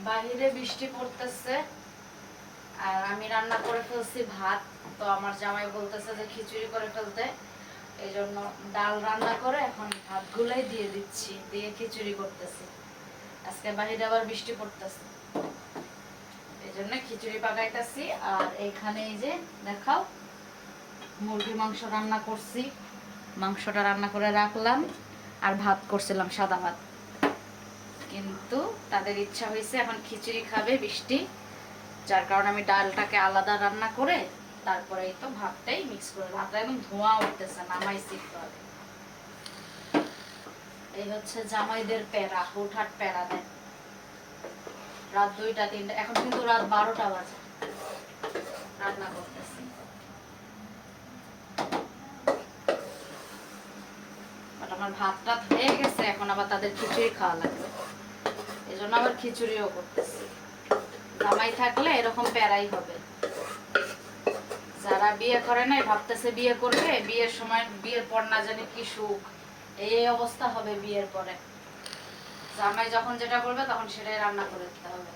বাহিরে বৃষ্টি পড়তেছে আর আমি রান্না করে ফেলছি ভাত। তো আমার জামাই বলতেছে যে খিচুড়ি করে ফেলতে, এই জন্য ডাল রান্না করে এখন ভাতগুলাই দিয়ে দিচ্ছি, দিয়ে খিচুড়ি করতেছি। আজকে বাহিরে আবার বৃষ্টি পড়তেছে, এই জন্য খিচুড়ি পাকাইতেছি। আর এইখানে এই যে দেখাও, মুরগির মাংস রান্না করছি, মাংসটা রান্না করে রাখলাম। আর ভাত করছিলাম, সাদা ভাত, কিন্তু তাদের ইচ্ছা হয়েছে এখন খিচুড়ি খাবে বৃষ্টি, যার কারণে আমি ডালটাকে আলাদা রান্না করে তারপরে এই তো ভাতটাই মিক্স করে, ভাতটা একদম ধোঁয়া উঠতেছে, নামাইছি একটু আগে। এই হচ্ছে জামাইদের প্যারা, হুটহাট প্যারা দেয়। রাত 2টা 3টা, এখন কিন্তু রাত 12টা বাজে, রান্না করতেছি। আমার ভাতটা হয়ে গেছে, এখন আবার তাদের খিচুড়ি খাওয়া লাগবে, এই জন্য আবার খিচুড়িও করতেছি। জামাই থাকলে এরকম প্যারাই হবে। যারা বিয়ে করে নাই ভাবতেছে বিয়ে করবে, বিয়ের সময় বিয়ের পর না জানি কি সুখ, এই অবস্থা হবে বিয়ের পরে। জামাই যখন যেটা করবে তখন সেটাই রান্না করে দিতে হবে।